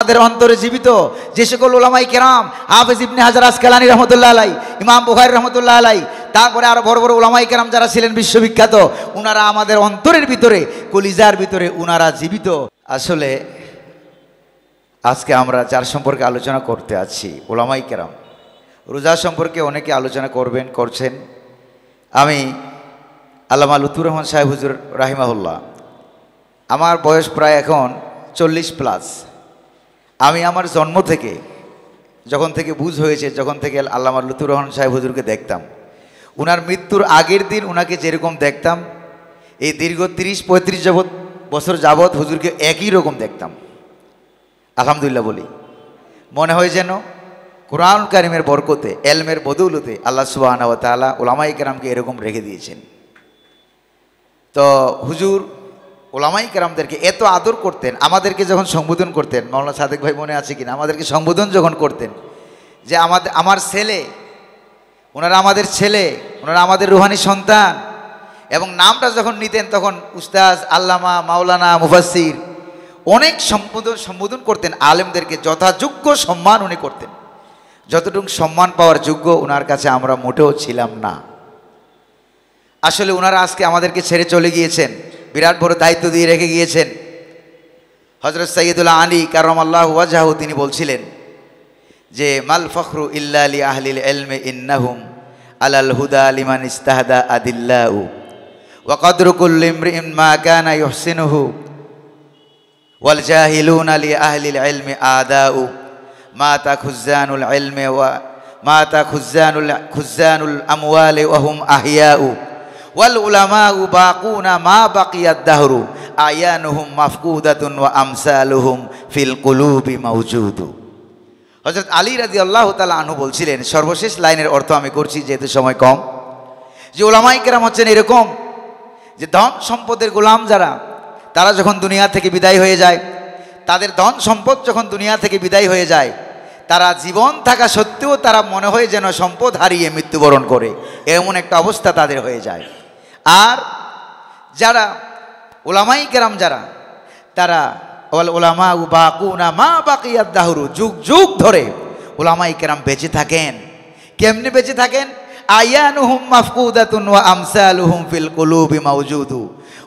আমাদের অন্তরে জীবিত যে সকল উলামায়ে কেরাম, হাফেজ ইবনে হাজার আসকালানী রহমতুল্লাহ আলাইহি, ইমাম বুখারী রহমতুল্লাহ আলাইহি, তারপরে আরো বড় বড় উলামায়ে কেরাম যারা ছিলেন বিশ্ববিখ্যাত, উনারা আমাদের অন্তরের ভিতরে, কলিজার ভিতরে উনারা জীবিত। আসলে আজকে আমরা যার সম্পর্কে আলোচনা করতে আছি, উলামায়ে কেরাম, রোজা সম্পর্কে অনেকে আলোচনা করছেন। আমি আল্লামা লুৎফুর রহমান সাহেব হুজুর রাহিমাহুল্লাহ, আমার বয়স প্রায় এখন 40+। আমি আমার জন্ম থেকে, যখন থেকে বুঝ হয়েছে, যখন থেকে আল্লামা লুৎফুর রহমান সাহেব হুজুরকে দেখতাম, উনার মৃত্যুর আগের দিন উনাকে যেরকম দেখতাম, এই দীর্ঘ 30-35 বছর যাবৎ হুজুরকে একই রকম দেখতাম। আলহামদুলিল্লাহ বলি, মনে হয় যেন কোরআন কারিমের বরকতে, এলমের বদৌলতে আল্লাহ সুবহানাহু ওয়া তাআলা উলামায়ে কেরামকে এরকম রেখে দিয়েছেন। তো হুজুর উলামায়ে কেরামদেরকে এত আদর করতেন, আমাদেরকে যখন সম্বোধন করতেন, মাওলানা সাদেক ভাই মনে আছে কিনা, আমাদেরকে সম্বোধন যখন করতেন যে আমার ছেলে, ওনারা আমাদের ছেলে, ওনারা আমাদের রুহানি সন্তান, এবং নামটা যখন নিতেন তখন উস্তাজ, আল্লামা, মাওলানা, মুফাসসির অনেক সম্বোধন করতেন। আলেমদেরকে যথাযোগ্য সম্মান উনি করতেন, যতটুকু সম্মান পাওয়ার যোগ্য ওনার কাছে আমরা মোটেও ছিলাম না। আসলে ওনারা আজকে আমাদেরকে ছেড়ে চলে গিয়েছেন, বিরাট বড় দায়িত্ব দিয়ে রেখে গিয়েছেন। হযরত সাইয়্যিদুল আলী কাররামাল্লাহু ওয়াজহাহু তিনি বলছিলেন যে মাল ফখরু ইল্লা লি আহলিল ইলমি ইন্নাহুম আলাল হুদা লিমান ইস্তাহদা আদিল্লাহু ওয়া কদরু কুল্লি ইমরিইন মা কানা ইহসিনুহু ওয়াল জাহিলুনা লি আহলিল ইলমি আদাউ মাতা খুজানুল ইলমি ওয়া মাতা খুজানুল আমওয়ালি ওয়া হুম আহিয়াউ ওয়াল উলামাউ বাকুনা মা বাকিয়াদ দাহরু আয়ানুহুম মাফকুদাতুন ওয়া আমসালুহুম ফিল কুলুবি মাওজুদু। হযরত আলী রাদিয়াল্লাহু তাআলা আনহু বলছিলেন, সর্বশেষ লাইনের অর্থ আমি করছি যেহেতু সময় কম, যে উলামায়ে কেরাম হচ্ছেন এরকম যে ধন সম্পদের গোলাম যারা, তারা যখন দুনিয়া থেকে বিদায় হয়ে যায়, তাদের ধন সম্পদ যখন দুনিয়া থেকে বিদায় হয়ে যায়, তারা জীবন থাকা সত্ত্বেও তারা মনে হয় যেন সম্পদ হারিয়ে মৃত্যুবরণ করে, এমন একটা অবস্থা তাদের হয়ে যায়। আর যারা উলামায়ে কেরাম যারা, তারা ওয়াল উলামা বাকুনা মা বাকিয়াদ দাহরু, যুগ যুগ ধরে উলামায়ে কেরাম বেঁচে থাকেন। কেমনে বেঁচে থাকেন? আয়ানুহুম মাফকুদাতুন ওয়া আমসালুহুম ফিল কুলুবি মাওজুদু,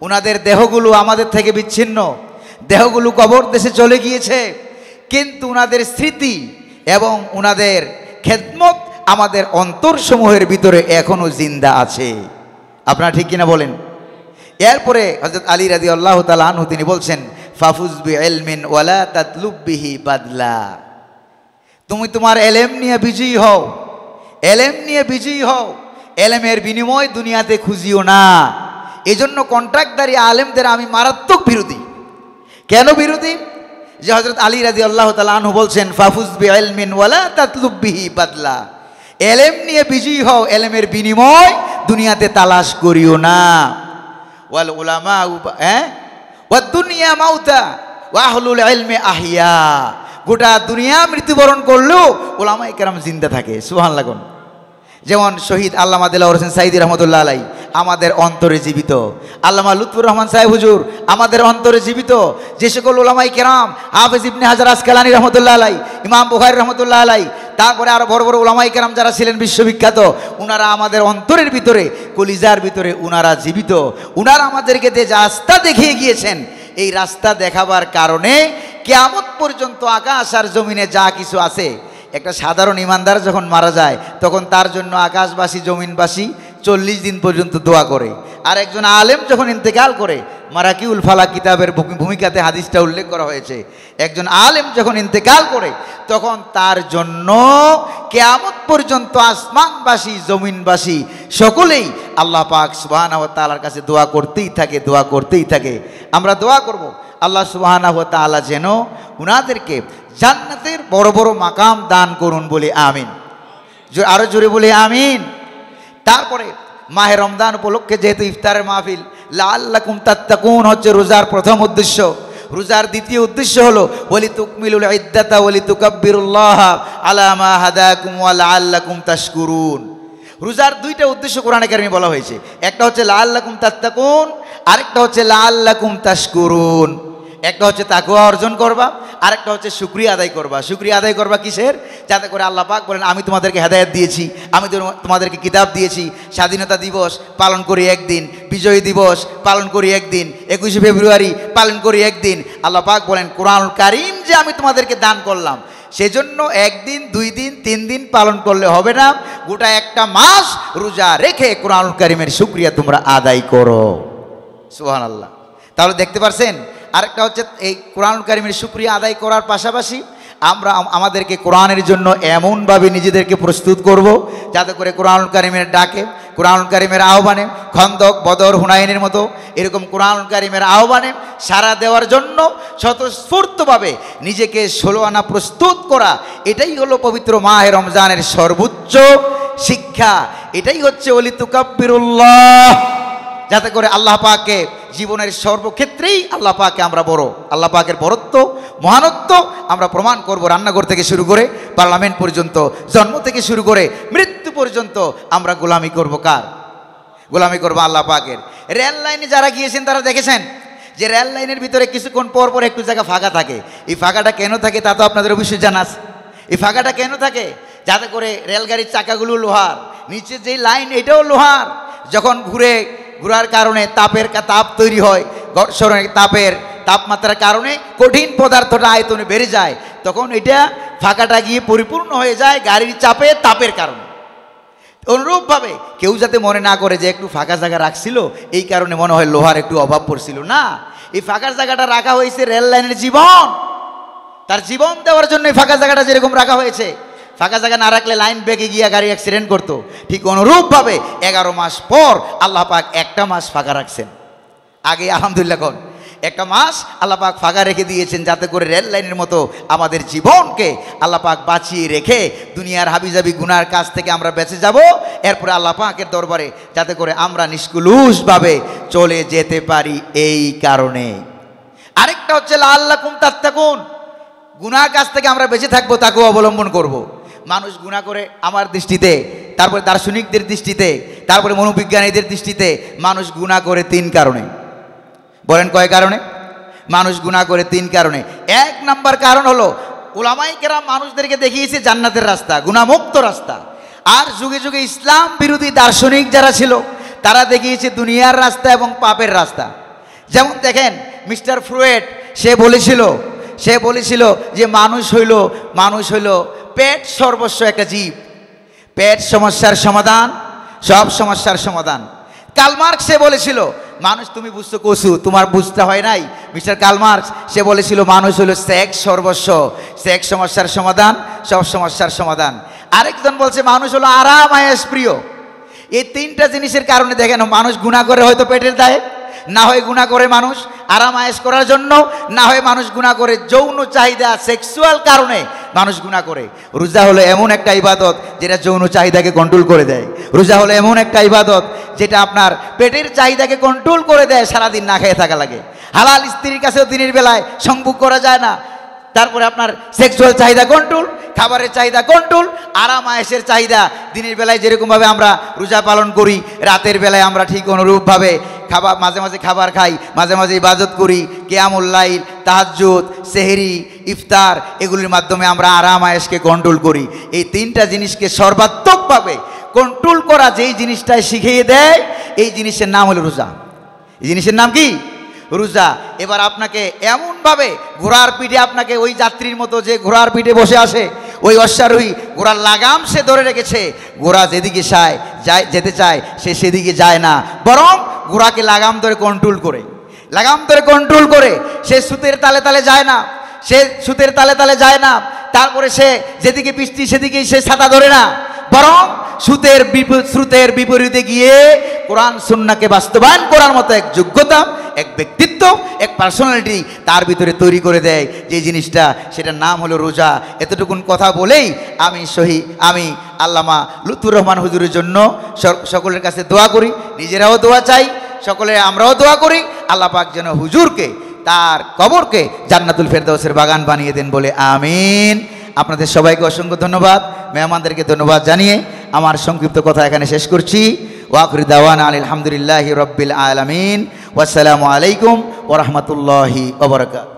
উনাদের দেহগুলো আমাদের থেকে বিচ্ছিন্ন, দেহগুলো কবর দেশে চলে গিয়েছে, কিন্তু উনাদের স্মৃতি এবং উনাদের খেদমত আমাদের অন্তরসমূহের ভিতরে এখনো জিন্দা আছে। আপনারা ঠিক কিনা বলেন? এরপরে হযরত আলী রাদিয়াল্লাহু তাআলা আনহু তিনি বলছেন, ফাফুজ বিইলমিন ওয়ালা তাতলুব বিহি বাদলা, তুমি তোমার এলেম নিয়ে বিজয়ী হও, এলেম নিয়ে বিজয়ী হও, এলেমের বিনিময় দুনিয়াতে খুঁজিও না। এজন্য কন্ট্রাক্টদারি আলেমদের আমি মারাত্মক বিরোধী। কেন বিরোধী? যে হযরত আলী রাদিয়াল্লাহু তাআলা আনহু বলছেন, ফাফুজ বিইলমিন ওয়ালা তাতলুব বিহি বাদলা, এলেম নিয়ে বিজয়ী হও, এলেমের বিনিময় দুনিয়াতে তালাশ করিও না। ওয়াল উলামা ওয়াদ দুনিয়া মাউতা ওয়া আহলুল ইলমি আহিয়া, গোটা দুনিয়া মৃত্যুবরণ করলেও উলামায়ে কেরাম জিন্দা থাকে। সুবহানাল্লাহ। যেমন শহীদ আল্লামা দেলাওয়ার হোসেন সাঈদী রহমতুল্লাহ আলাইহি আমাদের অন্তরে জীবিত, আল্লামা লুৎফুর রহমান সাহেব হুজুর আমাদের অন্তরে জীবিত, যে সকল উলামায়ে কেরাম, হাফেজ ইবনে হাজার আসকালানী রহমতুল্লাহ আলাইহি, ইমাম বুখারী রহমতুল্লাহ আলাইহি, তারপরে আরো বড় বড় উলামায়ে কেরাম যারা ছিলেন বিশ্ববিখ্যাত, উনারা আমাদের অন্তরের ভিতরে, কলিজার ভিতরে উনারা জীবিত। উনারা আমাদেরকে যে রাস্তা দেখিয়ে গিয়েছেন, এই রাস্তা দেখাবার কারণে কিয়ামত পর্যন্ত আকাশ আর জমিনে যা কিছু আছে, একটা সাধারণ ইমানদার যখন মারা যায় তখন তার জন্য আকাশবাসী জমিনবাসী 40 দিন পর্যন্ত দোয়া করে। আর একজন আলেম যখন ইন্তেকাল করে, মারাকিউল ফালাক কিতাবের ভূমিকাতে হাদিসটা উল্লেখ করা হয়েছে, একজন আলেম যখন ইন্তেকাল করে তখন তার জন্য কিয়ামত পর্যন্ত আসমানবাসী জমিনবাসী সকলেই আল্লাহ পাক সুবহানাহু ওয়া তাআলার কাছে দোয়া করতেই থাকে, দোয়া করতেই থাকে। আমরা দোয়া করব আল্লাহ সুবহানাহু ওয়া তাআলা যেন উনাদেরকে জান্নাতের বড় বড় মাকাম দান করুন, বলি আমিন। আরো জোরে বলি আমিন। তারপরে মাহে রমজান উপলক্ষে যেহেতু ইফতারের মাহফিল, লাআল্লাকুম তাত্তাকুন হচ্ছে রোজার প্রথম উদ্দেশ্য। রোজার দ্বিতীয় উদ্দেশ্য হলো ওয়ালি তুকমিলুল ইদ্দাতা ওয়ালি তুকাব্বিরুল্লাহ আলা মা হাদাকুম ওয়া লাআল্লাকুম তাশকুরুন। রোজার দুইটা উদ্দেশ্য কোরআনে কারিমে বলা হয়েছে, একটা হচ্ছে লাআল্লাকুম তাত্তাকুন, আরেকটা হচ্ছে লাআল্লাকুম তাশকুরুন। একটা হচ্ছে তাকওয়া অর্জন করবা, আরেকটা হচ্ছে শুকরিয়া আদায় করবা। শুকরিয়া আদায় করবা কিসের? যাতে করে আল্লাহ পাক বলেন আমি তোমাদেরকে হেদায়েত দিয়েছি, আমি তোমাদেরকে কিতাব দিয়েছি, স্বাধীনতা দিবস পালন করি একদিন, বিজয় দিবস পালন করি একদিন, 21শে ফেব্রুয়ারি পালন করি একদিন। আল্লাহ পাক বলেন কোরআনুল কারীম যে আমি তোমাদেরকে দান করলাম, সেজন্য একদিন 2 দিন 3 দিন পালন করলে হবে না, গোটা একটা মাস রোজা রেখে কোরআনুল কারীমের শুকরিয়া তোমরা আদায় করো। সুবহানাল্লাহ। তাহলে দেখতে পারছেন, আরেকটা হচ্ছে এই কোরআনুল কারীমের শুকরিয়া আদায় করার পাশাপাশি আমরা আমাদেরকে কোরআনের জন্য এমনভাবে নিজেদেরকে প্রস্তুত করব যাতে করে কোরআনুল কারীমের ডাকে, কোরআনুল কারীমের আহ্বানে, খন্দক, বদর, হুনাইনের মতো এরকম কোরআনুল কারীমের আহ্বানে সাড়া দেওয়ার জন্য স্বতঃস্ফূর্তভাবে নিজেকে 16 আনা প্রস্তুত করা, এটাই হলো পবিত্র মাহে রমজানের সর্বোচ্চ শিক্ষা। এটাই হচ্ছে ওয়ালিতুকাব্বিরুল্লাহ, যাতে করে আল্লাহ পাককে জীবনের সর্বক্ষেত্রেই আল্লাহ পাককে আমরা বড়, আল্লাহ পাকের বড়ত্ব মহানত্ব আমরা প্রমাণ করব। রান্নাঘর থেকে শুরু করে পার্লামেন্ট পর্যন্ত, জন্ম থেকে শুরু করে মৃত্যু পর্যন্ত আমরা গোলামি করব কার? গোলামি করব আল্লাহ পাকের। রেল লাইনে যারা গিয়েছেন তারা দেখেছেন যে রেল লাইনের ভিতরে কিছুক্ষণ পর পর একটু জায়গা ফাঁকা থাকে। এই ফাঁকাটা কেন থাকে তা তো আপনাদের অবশ্যই জানা আছে। এই ফাঁকাটা কেন থাকে? যাতে করে রেলগাড়ির চাকাগুলো লোহার, নিচে যেই লাইন এটাও লোহার, যখন ঘুরার কারণে তাপ তৈরি হয়, ঘর্ষণের তাপমাত্রার কারণে কঠিন পদার্থটা আয়তনে বেড়ে যায়, তখন এটা ফাঁকাটা গিয়ে পরিপূর্ণ হয়ে যায় গাড়ির চাপে, তাপের কারণে। অনুরূপভাবে কেউ যাতে মনে না করে যে একটু ফাঁকা জায়গা রাখছিল এই কারণে মনে হয় লোহার একটু অভাব পড়ছিল, না, এই ফাঁকার জায়গাটা রাখা হয়েছে রেল লাইনের জীবন, তার জীবন দেওয়ার জন্য এই ফাঁকা জায়গাটা যেরকম রাখা হয়েছে। ফাঁকা জায়গা না রাখলে লাইন বেঁকে গিয়ে গাড়ি অ্যাক্সিডেন্ট করতো। ঠিক অনুরূপভাবে 11 মাস পর আল্লাহ পাক একটা মাস ফাঁকা রাখছেন। আগে আলহামদুলিল্লাহ কোন একটা মাস আল্লাহ পাক ফাঁকা রেখে দিয়েছেন যাতে করে রেল লাইনের মতো আমাদের জীবনকে আল্লাহ পাক বাঁচিয়ে রেখে দুনিয়ার হাবিজাবি গুনার কাছ থেকে আমরা বেঁচে যাব। এরপরে আল্লাহ পাকের দরবারে যাতে করে আমরা নিষ্কুলুষভাবে চলে যেতে পারি। এই কারণে আরেকটা হচ্ছে লাআল্লাকুম তাত্তাকুন, গুনার কাছ থেকে আমরা বেঁচে থাকবো, তাকেও অবলম্বন করব। মানুষ গুনাহ করে আমার দৃষ্টিতে, তারপরে দার্শনিকদের দৃষ্টিতে, তারপরে মনোবিজ্ঞানীদের দৃষ্টিতে মানুষ গুনাহ করে 3 কারণে। বলেন কয় কারণে? মানুষ গুনাহ করে 3 কারণে। 1 নাম্বার কারণ হলো উলামায়ে কেরাম মানুষদেরকে দেখিয়েছে জান্নাতের রাস্তা, গুনাহমুক্ত রাস্তা। আর যুগে যুগে ইসলাম বিরোধী দার্শনিক যারা ছিল তারা দেখিয়েছে দুনিয়ার রাস্তা এবং পাপের রাস্তা। যেমন দেখেন মিস্টার ফ্রয়েড, সে বলেছিল যে মানুষ হইল পেট সর্বস্ব একটা জীব, পেট সমস্যার সমাধান, সব সমস্যার সমাধান। কার্ল মার্কস সে বলেছিল মানুষ, তুমি বুঝছো কসু, তোমার বুঝতে হয় নাই। মিস্টার কার্ল মার্কস সে বলেছিল মানুষ হলো সেক্স সর্বস্ব, সেক্স সমস্যার সমাধান, সব সমস্যার সমাধান। আরেকজন বলছে মানুষ হলো আরাম আয়েশ প্রিয়। এই 3টা জিনিসের কারণে দেখেন মানুষ গুনাহ করে, হয়তো পেটের দায়ে, না হয় গুনাহ করে মানুষ আরাম আয়েশ করার জন্য, না হয় মানুষ গুনাহ করে যৌন চাহিদা, সেক্সুয়াল কারণে মানুষ গুনাহ করে। রোজা হলো এমন একটা ইবাদত যেটা যৌন চাহিদাকে কন্ট্রোল করে দেয়। রোজা হলো এমন একটা ইবাদত যেটা আপনার পেটের চাহিদাকে কন্ট্রোল করে দেয়, সারাদিন না খেয়ে থাকা লাগে। হালাল স্ত্রীর কাছেও দিনের বেলায় সংভোগ করা যায় না। তারপরে আপনার সেক্সুয়াল চাহিদা কন্ট্রোল, খাবারের চাহিদা কন্ট্রোল, আরাম আয়েশের চাহিদা। দিনের বেলায় যেরকমভাবে আমরা রোজা পালন করি, রাতের বেলায় আমরা ঠিক অনুরূপভাবে মাঝে মাঝে খাবার খাই, মাঝে মাঝে ইবাদত করি, কিয়ামুল লাইল, তাহাজ্জুদ, সেহরি, ইফতার, এগুলির মাধ্যমে আমরা আরাম আয়েশকে কন্ট্রোল করি। এই 3টা জিনিসকে সর্বাত্মকভাবে কন্ট্রোল করা যেই জিনিসটাই শিখিয়ে দেয়, এই জিনিসের নাম হলো রোজা। এই জিনিসের নাম কি? রোজা। এবার আপনাকে এমনভাবে ঘোড়ার পিঠে, আপনাকে ওই যাত্রীর মতো যে ঘোড়ার পিঠে বসে আসে, ওই অশ্বারোহী ঘোড়ার লাগাম সে ধরে রেখেছে। ঘোড়া যেদিকে যেতে চায় সে সেদিকে যায় না, বরং ঘোড়াকে লাগাম ধরে কন্ট্রোল করে সে সুতের তালে তালে যায় না, তারপরে সে যেদিকে বৃষ্টি সেদিকেই সে ছাতা ধরে না, বরং শ্রুতের বিপরীতে গিয়ে কোরআন সুন্নাহকে বাস্তবায়ন করার মতো এক যোগ্যতা, এক ব্যক্তিত্ব, এক পার্সোনালিটি তার ভিতরে তৈরি করে দেয়। যে জিনিসটা, সেটার নাম হলো রোজা। এতটুকুন কথা বলেই আমি আল্লামা লুৎফুর রহমান হুজুরের জন্য সকলের কাছে দোয়া করি, নিজেরাও দোয়া চাই, আমরাও দোয়া করি আল্লাহ পাক যেন হুজুরকে, তার কবরকে জান্নাতুল ফেরদাউসের বাগান বানিয়ে দেন বলে আমিন। আপনাদের সবাইকে অসংখ্য ধন্যবাদ, মেহমানদেরকে ধন্যবাদ জানিয়ে আমার সংক্ষিপ্ত কথা এখানে শেষ করছি। ওয়াখিরু দাওয়ানা আলহামদুলিল্লাহি রাব্বিল আলামিন। ওয়াসসালামু আলাইকুম ওয়া রাহমাতুল্লাহি ওয়া বারাকাতুহু।